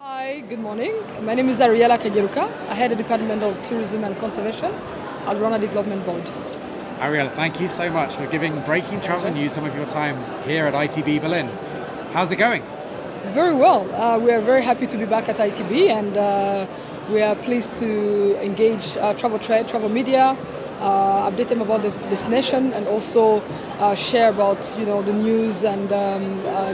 Hi, good morning. My name is Ariella Kageruka. I head the Department of Tourism and Conservation at Rwanda Development Board. Ariella, thank you so much for giving Breaking Travel News some of your time here at ITB Berlin. How's it going? Very well. We are very happy to be back at ITB, and we are pleased to engage travel trade, travel media, update them about the destination, and also share about the news and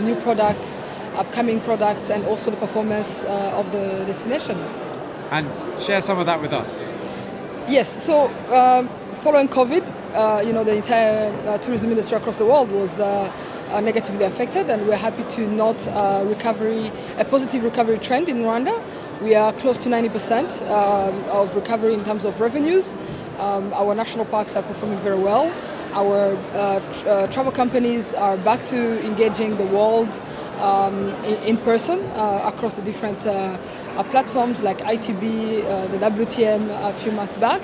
new products, upcoming products, and also the performance of the destination. And share some of that with us. Yes. So following COVID, the entire tourism industry across the world was negatively affected, and we're happy to note a positive recovery trend in Rwanda. We are close to 90% of recovery in terms of revenues. Our national parks are performing very well. Our travel companies are back to engaging the world in person across the different platforms like ITB, the WTM a few months back.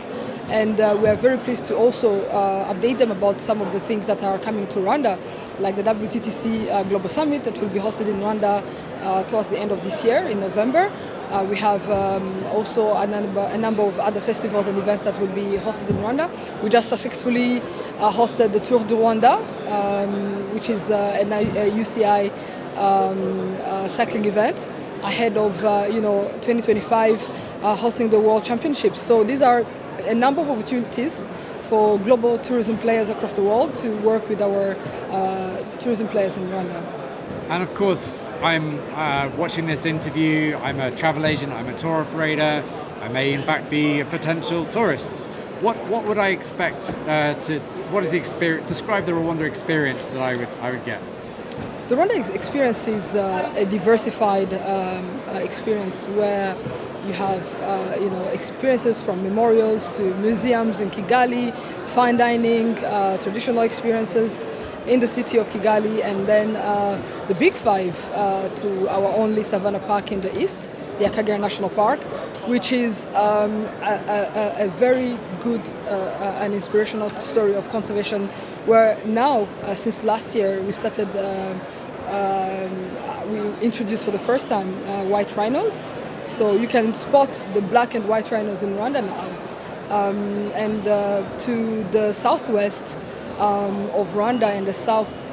And we are very pleased to also update them about some of the things that are coming to Rwanda, like the WTTC Global Summit that will be hosted in Rwanda towards the end of this year in November. We have also a number of other festivals and events that will be hosted in Rwanda. We just successfully hosted the Tour de Rwanda, which is a UCI cycling event ahead of 2025 hosting the World Championships. So these are a number of opportunities for global tourism players across the world to work with our tourism players in Rwanda. And of course, I'm watching this interview. I'm a travel agent, I'm a tour operator. I may in fact be a potential tourist. What would I expect what is the experience? Describe the Rwanda experience that I would get. The Rwanda experience is a diversified experience where you have experiences from memorials to museums in Kigali, fine dining, traditional experiences in the city of Kigali, and then the big five to our only savannah park in the east, the Kageruka National Park, which is a very good and inspirational story of conservation, where now, since last year, we started, we introduced for the first time white rhinos. So you can spot the black and white rhinos in Rwanda now. And to the southwest of Rwanda and the south,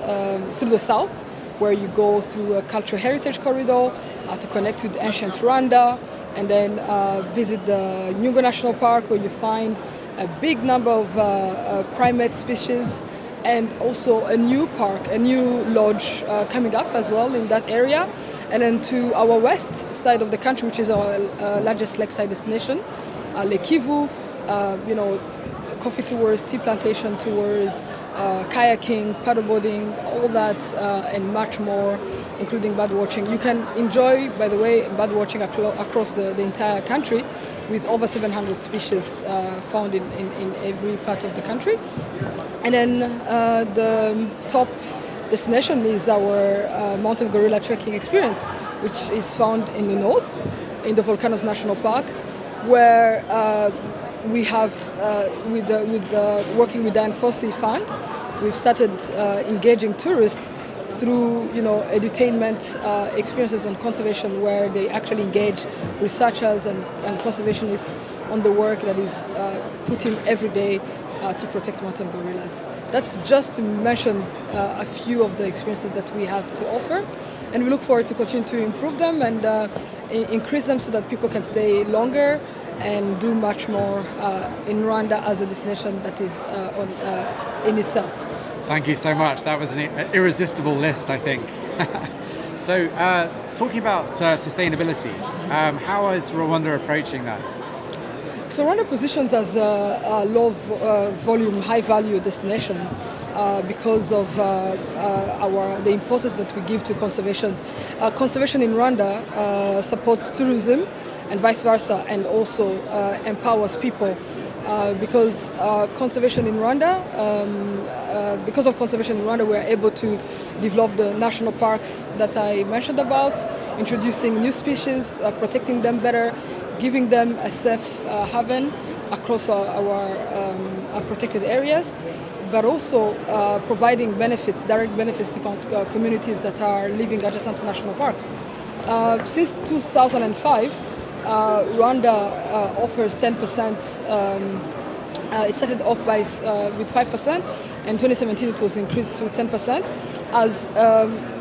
through the south, where you go through a cultural heritage corridor to connect with ancient Rwanda, and then visit the Nyungwe National Park, where you find a big number of primate species, and also a new park, a new lodge coming up as well in that area. And then to our west side of the country, which is our largest lakeside destination, Lake Kivu, coffee tours, tea plantation tours, kayaking, paddleboarding, all that and much more, including bird watching. You can enjoy, by the way, bird watching across the entire country, with over 700 species found in every part of the country. And then the top destination is our mountain gorilla trekking experience, which is found in the north, in the Volcanoes National Park, where we have, working with the Enforcey Fund, we've started engaging tourists through edutainment experiences on conservation, where they actually engage researchers and conservationists on the work that is put in every day to protect mountain gorillas. That's just to mention a few of the experiences that we have to offer, and we look forward to continue to improve them and increase them so that people can stay longer and do much more in Rwanda as a destination that is in itself. Thank you so much. That was an irresistible list, I think. So, talking about sustainability, how is Rwanda approaching that? So Rwanda positions as a low volume, high value destination because of the importance that we give to conservation. Conservation in Rwanda supports tourism and vice versa, and also empowers people because conservation in Rwanda, because of conservation in Rwanda, we are able to develop the national parks that I mentioned about, introducing new species, protecting them better, giving them a safe haven across our protected areas, but also providing benefits, direct benefits to communities that are living adjacent to national parks. Since 2005, Rwanda offers 10%. It started off with 5%, and 2017 it was increased to 10% as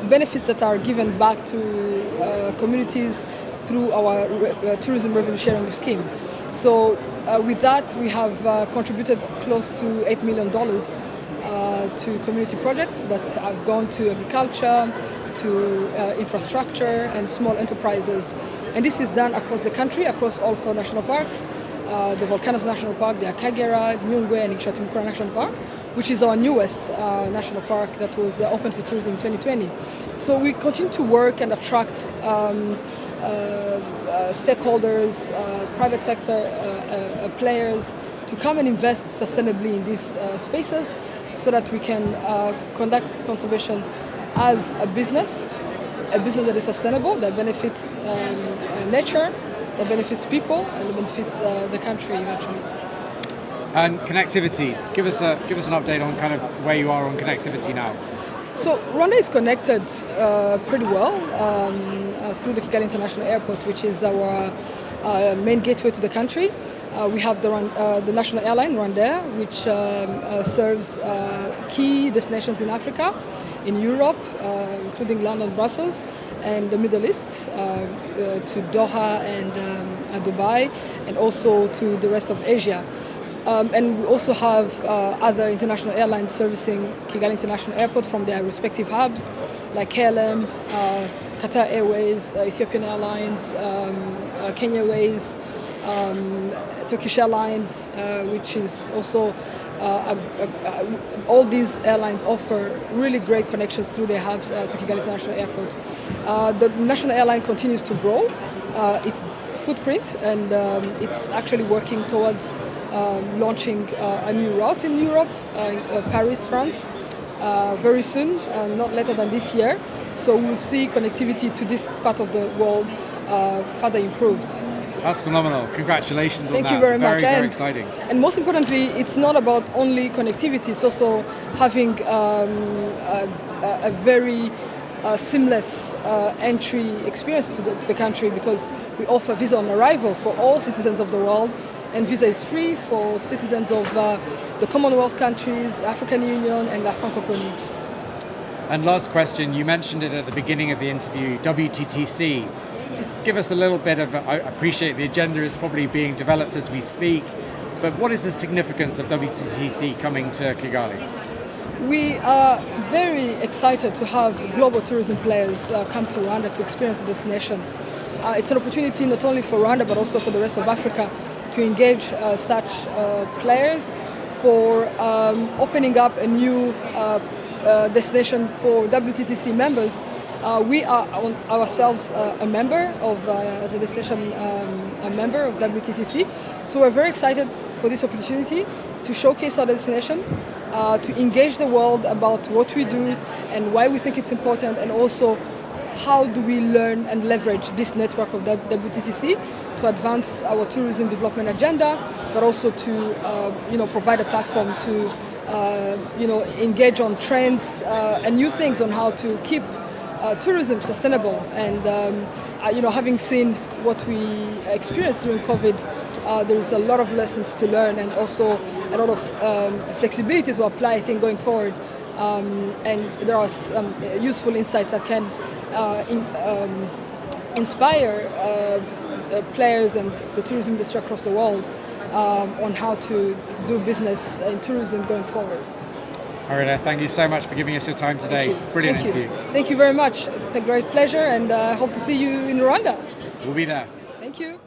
benefits that are given back to communities through our tourism revenue sharing scheme. So with that, we have contributed close to $8 million to community projects that have gone to agriculture, to infrastructure and small enterprises. And this is done across the country, across all 4 national parks, the Volcanoes National Park, the Kageruka, Nyungwe and Ikshatimbukura National Park, which is our newest national park that was open for tourism in 2020. So we continue to work and attract stakeholders, private sector players to come and invest sustainably in these spaces so that we can conduct conservation as a business that is sustainable, that benefits nature, that benefits people, and that benefits the country eventually. And connectivity, give us an update on kind of where you are on connectivity now. So Rwanda is connected pretty well through the Kigali International Airport, which is our main gateway to the country. We have the national airline Rwandair, which serves key destinations in Africa, in Europe, including London, Brussels, and the Middle East, to Doha and Dubai, and also to the rest of Asia. And we also have other international airlines servicing Kigali International Airport from their respective hubs, like KLM, Qatar Airways, Ethiopian Airlines, Kenya Airways, Turkish Airlines, which is also all these airlines offer really great connections through their hubs to Kigali International Airport. The national airline continues to grow its footprint, and it's actually working towards launching a new route in Europe, Paris, France, very soon, not later than this year. So we'll see connectivity to this part of the world further improved. That's phenomenal. Congratulations on that. Thank you very much. Very exciting. And most importantly, it's not about only connectivity, it's also having a very seamless entry experience to the country, because we offer visa on arrival for all citizens of the world, and visa is free for citizens of the Commonwealth countries, African Union and La Francophonie. And last question, you mentioned it at the beginning of the interview, WTTC. Just give us a little bit of, I appreciate the agenda is probably being developed as we speak, but what is the significance of WTTC coming to Kigali? We are very excited to have global tourism players come to Rwanda to experience the destination. It's an opportunity not only for Rwanda but also for the rest of Africa to engage such players for opening up a new destination for WTTC members. We are ourselves a member of, as a destination a member of WTTC, so we're very excited for this opportunity to showcase our destination, to engage the world about what we do and why we think it's important, and also how do we learn and leverage this network of WTTC to advance our tourism development agenda, but also to provide a platform to engage on trends and new things on how to keep tourism sustainable. And having seen what we experienced during COVID, there is a lot of lessons to learn and also a lot of flexibility to apply, I think, going forward. And there are some useful insights that can inspire players and the tourism industry across the world on how to do business in tourism going forward. Ariella, thank you so much for giving us your time today. Brilliant interview. Thank you very much. It's a great pleasure, and I hope to see you in Rwanda. We'll be there. Thank you.